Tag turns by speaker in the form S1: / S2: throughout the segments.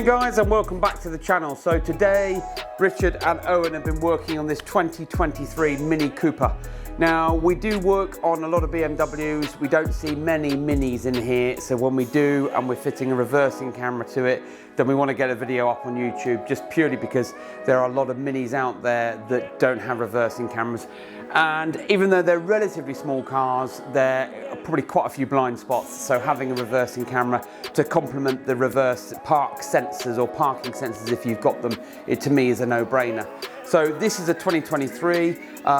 S1: Morning guys, and welcome back to the channel. So today Richard and Owen have been working on this 2023 Mini Cooper. Now we do work on a lot of BMWs, we don't see many Minis in here, so when we do and we're fitting a reversing camera to it, then we want to get a video up on YouTube, just purely because there are a lot of Minis out there that don't have reversing cameras. And even though they're relatively small cars, there are probably quite a few blind spots, so having a reversing camera to complement the reverse park sensors or parking sensors if you've got them, it to me is a no-brainer. So this is a 2023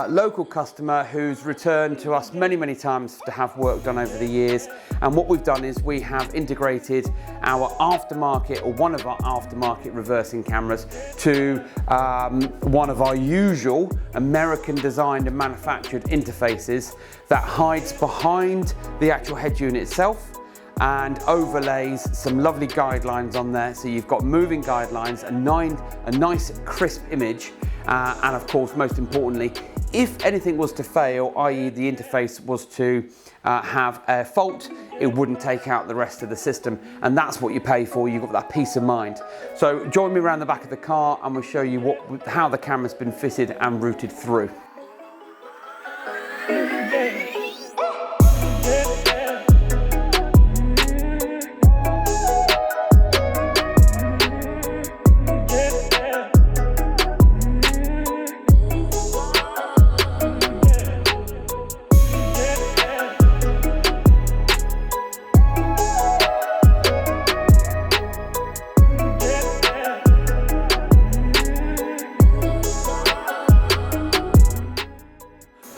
S1: local customer who's returned to us many times to have work done over the years, and what we've done is we have integrated our aftermarket, or one of our aftermarket reversing cameras, to one of our usual American designed and manufactured interfaces that hides behind the actual head unit itself and overlays some lovely guidelines on there. So you've got moving guidelines, a nice crisp image, and of course, most importantly, if anything was to fail, i.e. the interface was to have a fault, it wouldn't take out the rest of the system, and that's what you pay for. You've got that peace of mind. So join me around the back of the car and we'll show you how the camera's been fitted and routed through.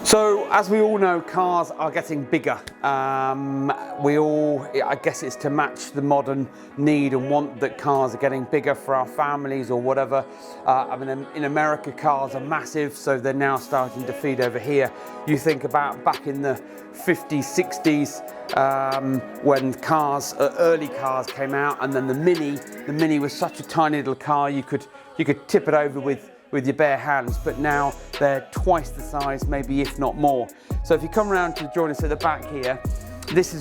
S1: So, as we all know, cars are getting bigger. I guess it's to match the modern need and want that cars are getting bigger for our families or whatever. I mean, in America, cars are massive, so they're now starting to feed over here. You think about back in the 50s, 60s, when early cars came out, and then the Mini was such a tiny little car, you could tip it over with your bare hands, but now they're twice the size, maybe if not more. So if you come around to join us at the back here, this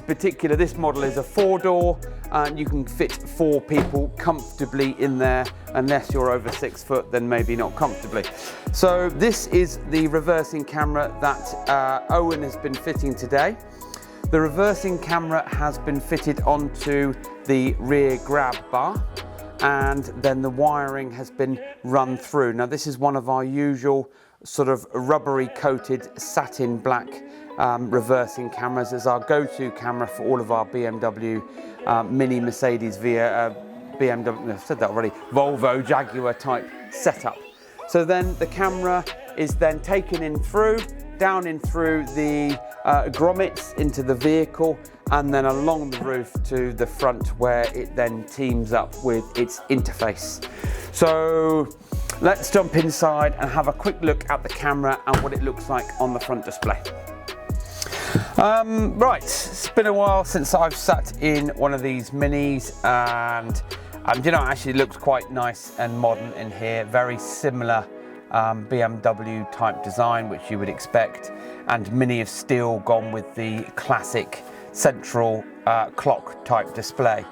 S1: model is a 4-door, and you can fit 4 people comfortably in there. Unless you're over 6 foot, then maybe not comfortably. So this is the reversing camera that Owen has been fitting today. The reversing camera has been fitted onto the rear grab bar, and then the wiring has been run through. Now this is one of our usual sort of rubbery coated satin black reversing cameras. It's our go-to camera for all of our BMW, Mini, Mercedes, BMW, I've said that already, Volvo, Jaguar type setup. So then the camera is then taken in through, down in through the grommets into the vehicle, and then along the roof to the front, where it then teams up with its interface. So let's jump inside and have a quick look at the camera and what it looks like on the front display. Right, it's been a while since I've sat in one of these Minis, and you know, it actually looks quite nice and modern in here. Very similar BMW type design, which you would expect, and Mini have still gone with the classic central clock type display.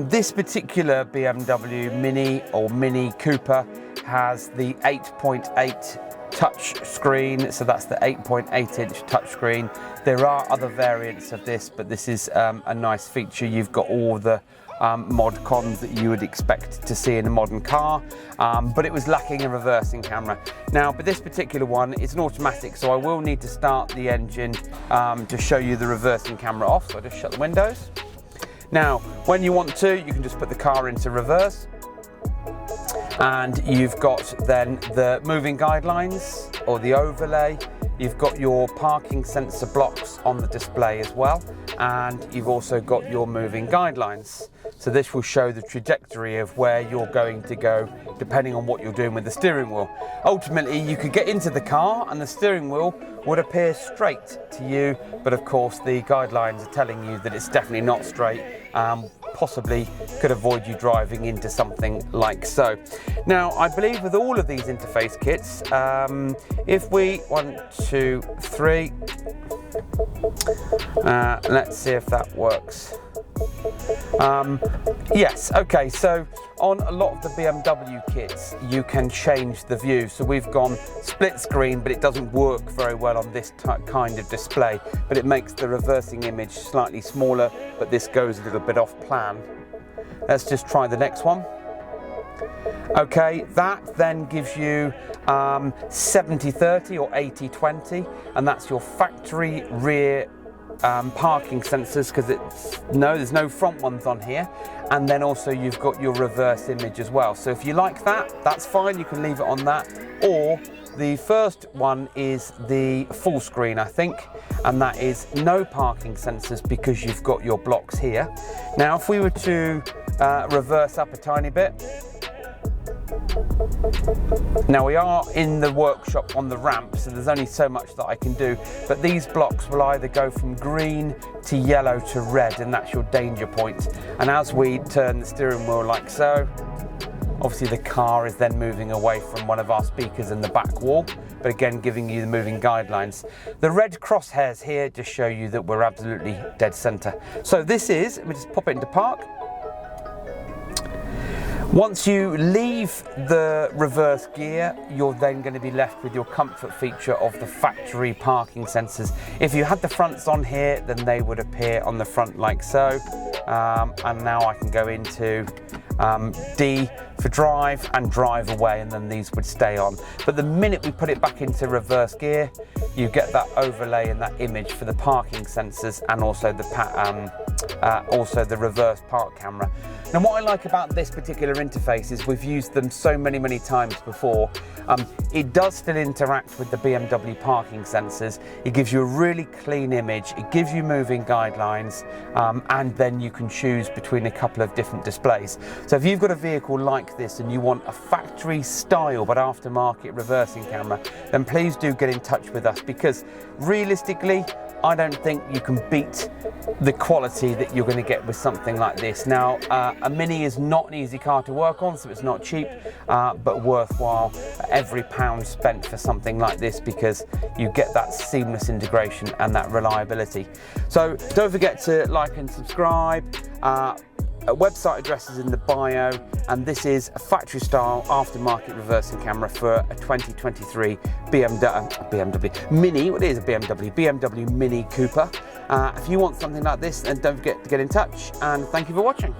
S1: This particular BMW Mini or Mini Cooper has the 8.8 touch screen, so that's the 8.8 inch touch screen. There are other variants of this, but this is a nice feature. You've got all the mod cons that you would expect to see in a modern car, but it was lacking a reversing camera. Now, but this particular one, it's an automatic, so I will need to start the engine to show you the reversing camera off. So I just shut the windows. Now, when you want to, you can just put the car into reverse, and you've got then the moving guidelines or the overlay. You've got your parking sensor blocks on the display as well, and you've also got your moving guidelines. So this will show the trajectory of where you're going to go depending on what you're doing with the steering wheel. Ultimately, you could get into the car and the steering wheel would appear straight to you, but of course the guidelines are telling you that it's definitely not straight, possibly could avoid you driving into something like so. Now, I believe with all of these interface kits, if we 1, 2, 3, let's see if that works. Yes, okay, so on a lot of the BMW kits, you can change the view. So we've gone split screen, but it doesn't work very well on this kind of display, but it makes the reversing image slightly smaller, but this goes a little bit off plan. Let's just try the next one. Okay, that then gives you 70-30 or 80-20, and that's your factory rear parking sensors, because there's no front ones on here, and then also you've got your reverse image as well. So if you like that, that's fine, you can leave it on that. Or the first one is the full screen, I think, and that is no parking sensors because you've got your blocks here. Now if we were to reverse up a tiny bit, now we are in the workshop on the ramp, so there's only so much that I can do, but these blocks will either go from green to yellow to red, and that's your danger point. And as we turn the steering wheel like so, obviously the car is then moving away from one of our speakers in the back wall, but again giving you the moving guidelines. The red crosshairs here just show you that we're absolutely dead center. So this is, let me just pop it into park. Once you leave the reverse gear, you're then going to be left with your comfort feature of the factory parking sensors. If you had the fronts on here, then they would appear on the front like so. And now I can go into D for drive and drive away, and then these would stay on. But the minute we put it back into reverse gear, you get that overlay and that image for the parking sensors, and also the reverse park camera. Now what I like about this particular interface is we've used them so many times before. It does still interact with the BMW parking sensors. It gives you a really clean image, it gives you moving guidelines, and then you can choose between a couple of different displays. So if you've got a vehicle like this and you want a factory style but aftermarket reversing camera, then please do get in touch with us, because realistically I don't think you can beat the quality that you're going to get with something like this. Now, a Mini is not an easy car to work on, so it's not cheap, but worthwhile every pound spent for something like this, because you get that seamless integration and that reliability. So don't forget to like and subscribe. Website address is in the bio, and this is a factory style aftermarket reversing camera for a 2023 BMW Mini. What is a BMW Mini Cooper? If you want something like this, then don't forget to get in touch, and thank you for watching.